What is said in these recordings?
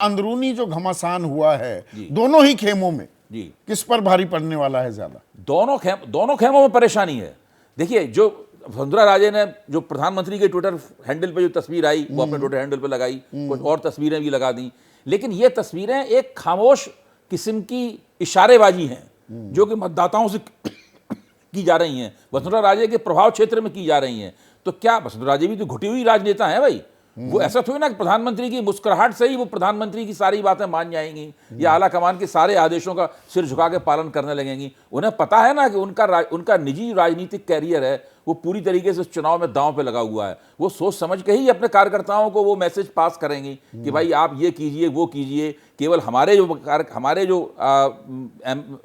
अंदरूनी जो घमासान हुआ है जी। दोनों ही खेमों में, जी, किस पर भारी पड़ने वाला है ज्यादा? दोनों खेमों में परेशानी है। देखिए, जो वसुंधरा राजे ने जो प्रधानमंत्री के ट्विटर हैंडल पे जो तस्वीर आई वो अपने ट्विटर हैंडल पे लगाई, कुछ और तस्वीरें भी लगा दी, लेकिन ये तस्वीरें एक खामोश किस्म की इशारेबाजी हैं जो कि मतदाताओं से की जा रही हैं, वसुंधरा राजे के प्रभाव क्षेत्र में की जा रही हैं। तो क्या वसुंधरा राजे भी तो घुटी हुई राजनेता है भाई? वो ऐसा थोड़ी ना कि प्रधानमंत्री की मुस्कुराहट से ही वो प्रधानमंत्री की सारी बातें मान जाएंगी या आला कमान के सारे आदेशों का सिर झुका के पालन करने लगेंगी। उन्हें पता है ना कि उनका निजी राजनीतिक कैरियर है, वो पूरी तरीके से उस चुनाव में दांव पे लगा हुआ है। वो सोच समझ के ही अपने कार्यकर्ताओं को वो मैसेज पास करेंगी कि भाई आप ये कीजिए, वो कीजिए, केवल हमारे जो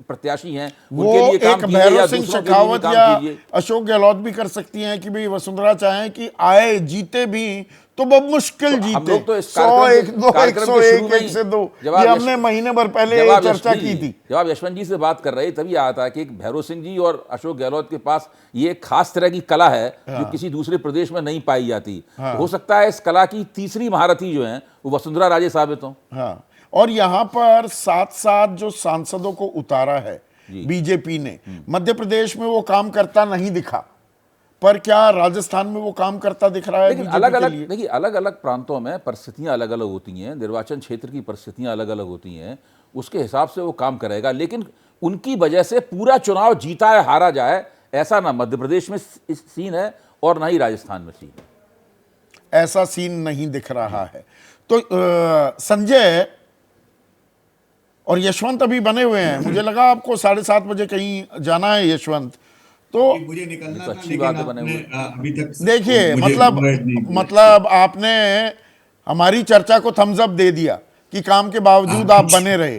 प्रत्याशी हैं उनके लिए काम कीजिए या सिंह दूसरों के लिए शेखावत काम या कीजिए। अशोक गहलोत भी कर सकती हैं कि भाई वसुंधरा चाहें कि आए जीते भी तो बहुत मुश्किल तो हम जीते, लोग तो इस 100 कार्यक्रम 1 के शुरू 1 में 1 से 2, जवाब ये हमने महीने भर पहले चर्चा की थी। जब आप यशवंत जी से बात कर रहे तभी आया था कि भैरव सिंह जी और अशोक गहलोत के पास ये एक खास तरह की कला है जो किसी दूसरे प्रदेश में नहीं पाई जाती। तो हो सकता है इस कला की तीसरी महारथी जो है वो वसुंधरा राजे साबित हो। हाँ, और यहाँ पर साथ साथ जो सांसदों को उतारा है बीजेपी ने, मध्य प्रदेश में वो काम करता नहीं दिखा, पर क्या राजस्थान में वो काम करता दिख रहा है? लेकिन अलग अलग देखिए, अलग अलग प्रांतों में परिस्थितियां अलग अलग होती हैं, निर्वाचन क्षेत्र की परिस्थितियां अलग अलग होती हैं, उसके हिसाब से वो काम करेगा। लेकिन उनकी वजह से पूरा चुनाव जीता है हारा जाए ऐसा ना मध्य प्रदेश में सीन है और ना ही राजस्थान में सीन है। ऐसा सीन नहीं दिख रहा है। तो संजय और यशवंत अभी बने हुए हैं, मुझे लगा आपको 7:30 बजे कहीं जाना है यशवंत, तो मुझे निकलना तो था, अच्छी बात है, लेकिन बने हुए अभी तक देखिए मुझे मतलब आपने हमारी चर्चा को थम्स अप दे दिया कि काम के बावजूद आप बने रहे,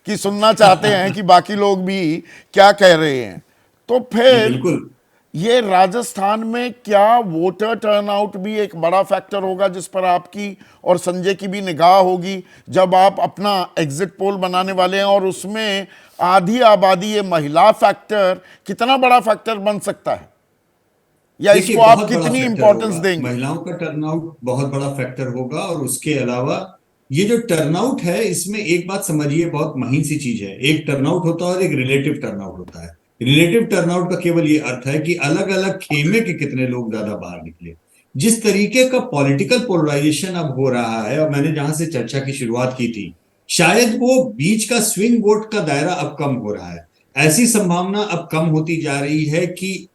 कि सुनना चाहते हैं कि बाकी लोग भी क्या कह रहे हैं। तो फिर बिल्कुल ये राजस्थान में क्या वोटर टर्नआउट भी एक बड़ा फैक्टर होगा जिस पर आपकी और संजय की भी निगाह होगी जब आप अपना एग्जिट पोल बनाने वाले हैं, और उसमें आधी आबादी ये महिला फैक्टर कितना बड़ा फैक्टर बन सकता है, या देखिए, इसको आप बहुत बड़ा कितनी फैक्टर इंपॉर्टेंस होगा। देंगे? महिलाओं का टर्नआउट बहुत बड़ा फैक्टर होगा, और उसके अलावा ये जो टर्नआउट है इसमें एक बात समझिए, बहुत महीन सी चीज है। एक टर्नआउट होता है और एक रिलेटिव टर्नआउट होता है। रिलेटिव टर्नआउट का केवल ये अर्थ है कि अलग अलग खेमे के कितने लोग ज्यादा बाहर निकले। जिस तरीके का पॉलिटिकल पोलराइजेशन अब हो रहा है, और मैंने जहां से चर्चा की शुरुआत की थी, शायद वो बीच का स्विंग वोट का दायरा अब कम हो रहा है। ऐसी संभावना अब कम होती जा रही है कि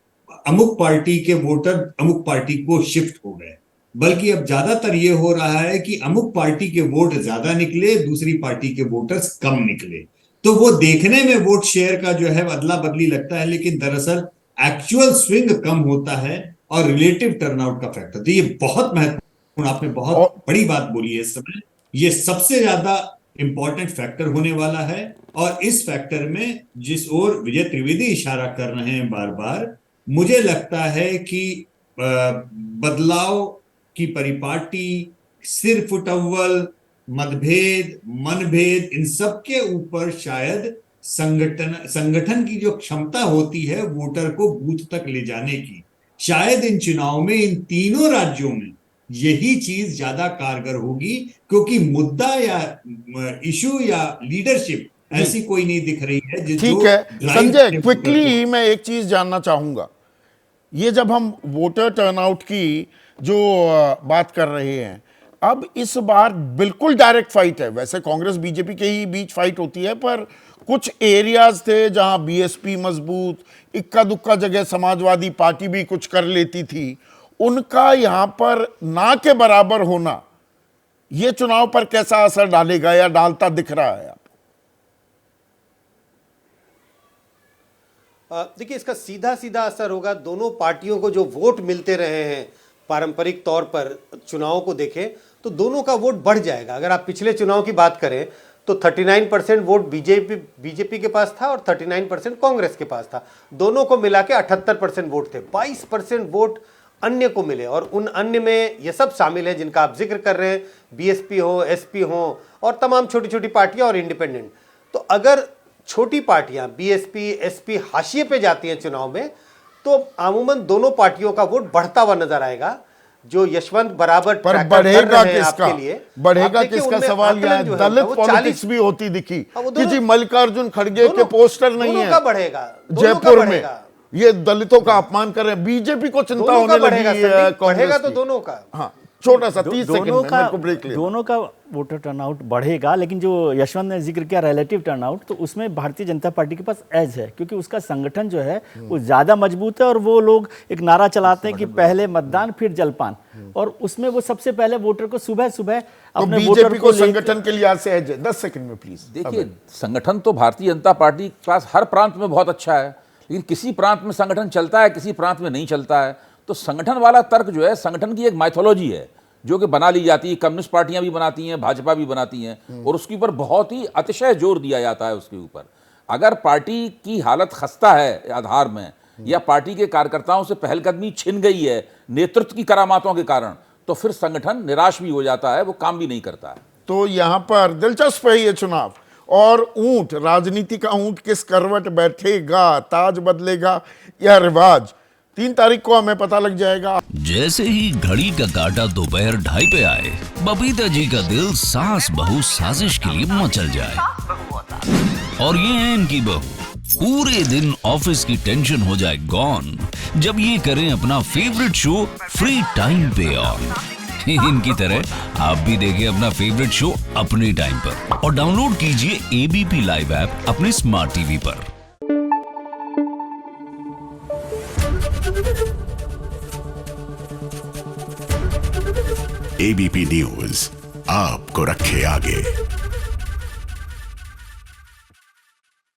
अमुक पार्टी के वोटर अमुक पार्टी को शिफ्ट हो गए, बल्कि अब ज्यादातर ये हो रहा है कि अमुक पार्टी के वोट ज्यादा निकले, दूसरी पार्टी के वोटर्स कम निकले। तो वो देखने में वोट शेयर का जो है अदला बदली लगता है, लेकिन दरअसल एक्चुअल स्विंग कम होता है, और रिलेटिव टर्नआउट का फैक्टर। तो ये बहुत महत्वपूर्ण, आपने बहुत बड़ी बात बोली है इस समय। ये सबसे ज्यादा इंपॉर्टेंट फैक्टर होने वाला है, और इस फैक्टर में जिस ओर विजय त्रिवेदी इशारा कर रहे हैं बार बार, मुझे लगता है कि बदलाव की परिपाटी, सिर फुटअव्वल, मतभेद, मनभेद, इन सब के ऊपर शायद संगठन की जो क्षमता होती है वोटर को बूथ तक ले जाने की, शायद इन चुनाव में इन तीनों राज्यों में यही चीज ज्यादा कारगर होगी, क्योंकि मुद्दा या इशू या लीडरशिप ऐसी कोई नहीं दिख रही है ठीक जो है ड्राइव संजय, करे वोटर क्विकली को। मैं एक चीज जानना चाहूंगा। ये जब हम वोटर टर्नआउट की जो बात कर रहे हैं, अब इस बार बिल्कुल डायरेक्ट फाइट है। वैसे कांग्रेस बीजेपी के ही बीच फाइट होती है, पर कुछ एरियाज थे जहां बीएसपी मजबूत, इक्का दुक्का जगह समाजवादी पार्टी भी कुछ कर लेती थी, उनका यहां पर ना के बराबर होना ये चुनाव पर कैसा असर डालेगा या डालता दिख रहा है? देखिए, इसका सीधा सीधा असर होगा दोनों पार्टियों को। जो वोट मिलते रहे हैं पारंपरिक तौर पर चुनावों को देखें तो दोनों का वोट बढ़ जाएगा। अगर आप पिछले चुनाव की बात करें तो 39% वोट बीजेपी के पास था और 39% कांग्रेस के पास था। दोनों को मिला के 78% वोट थे। 22% वोट अन्य को मिले, और उन अन्य में ये सब शामिल है जिनका आप जिक्र कर रहे हैं, बीएसपी हो, एसपी हो, और तमाम छोटी छोटी पार्टियां और इंडिपेंडेंट। तो अगर छोटी पार्टियां बीएसपी, एसपी हाशिए पे जाती हैं चुनाव में, तो अमूमन दोनों पार्टियों का वोट बढ़ता हुआ नजर आएगा। जो यशवंत बराबर पर ट्रैकर कर बढ़ेगा रहे हैं किसका, आपके लिए, बढ़ेगा आप देखिए किसका उनमें सवाल आकलन यहाँ जो है दलित वो पॉलिटिक्स 40 भी होती दिखी हाँ, वो कि दोनों- जी मल्लिकार्जुन खड़गे के दोनों- पोस्टर नहीं दोनों है का बढ़ेगा, दोनों का जयपुर में, बढ़ेगा। ये दलितों का अपमान कर रहे हैं। बीजेपी को चिंता दोनों का होने बढ़ेगा लगी है संदीप, कांग्रेस बढ़ेगा तो की। दोनों का। हाँ, छोटा सा 30 सेकंड दोनों में का मेरे को ब्रेक लेना। दोनों का वोटर टर्नआउट बढ़ेगा, लेकिन जो यशवंत ने जिक्र किया रिलेटिव टर्नआउट, तो उसमें भारतीय जनता पार्टी के पास एज है, क्योंकि उसका संगठन जो है वो ज्यादा मजबूत है, और वो लोग एक नारा चलाते हैं कि पहले मतदान फिर जलपान, और उसमें वो सबसे पहले वोटर को सुबह सुबह तो अपने बीजेपी वोटर को लेकर- संगठन के लिहाज से है 10 सेकंड में प्लीज। देखिए, संगठन तो भारतीय जनता पार्टी के पास हर प्रांत में बहुत अच्छा है, लेकिन किसी प्रांत में संगठन चलता है, किसी प्रांत में नहीं चलता है। तो संगठन वाला तर्क जो है, संगठन की एक माइथोलॉजी है जो कि बना ली जाती है, कम्युनिस्ट पार्टियां भी बनाती हैं, भाजपा भी बनाती हैं, और उसके ऊपर बहुत ही अतिशय जोर दिया जाता है उसके ऊपर। अगर पार्टी की हालत खस्ता है आधार में, या पार्टी के कार्यकर्ताओं से पहलकदमी छिन गई है नेतृत्व की करामातों के कारण, तो फिर संगठन निराश भी हो जाता है, वो काम भी नहीं करता है। तो यहाँ पर दिलचस्प है ये चुनाव, और ऊंट, राजनीति का ऊंट किस करवट बैठेगा, ताज बदलेगा या रिवाज, 3 तारीख को हमें पता लग जाएगा। जैसे ही घड़ी का काटा दोपहर 2:30 पे आए, बबीता जी का दिल सास बहू साजिश के लिए मचल जाए। और ये है इनकी बहू, पूरे दिन ऑफिस की टेंशन हो जाए गॉन जब ये करें अपना फेवरेट शो फ्री टाइम पे ऑन। इनकी तरह आप भी देखिए अपना फेवरेट शो अपने टाइम पर, और डाउनलोड कीजिए एबीपी लाइव ऐप अपने स्मार्ट टीवी पर। एबीपी न्यूज आपको रखे आगे।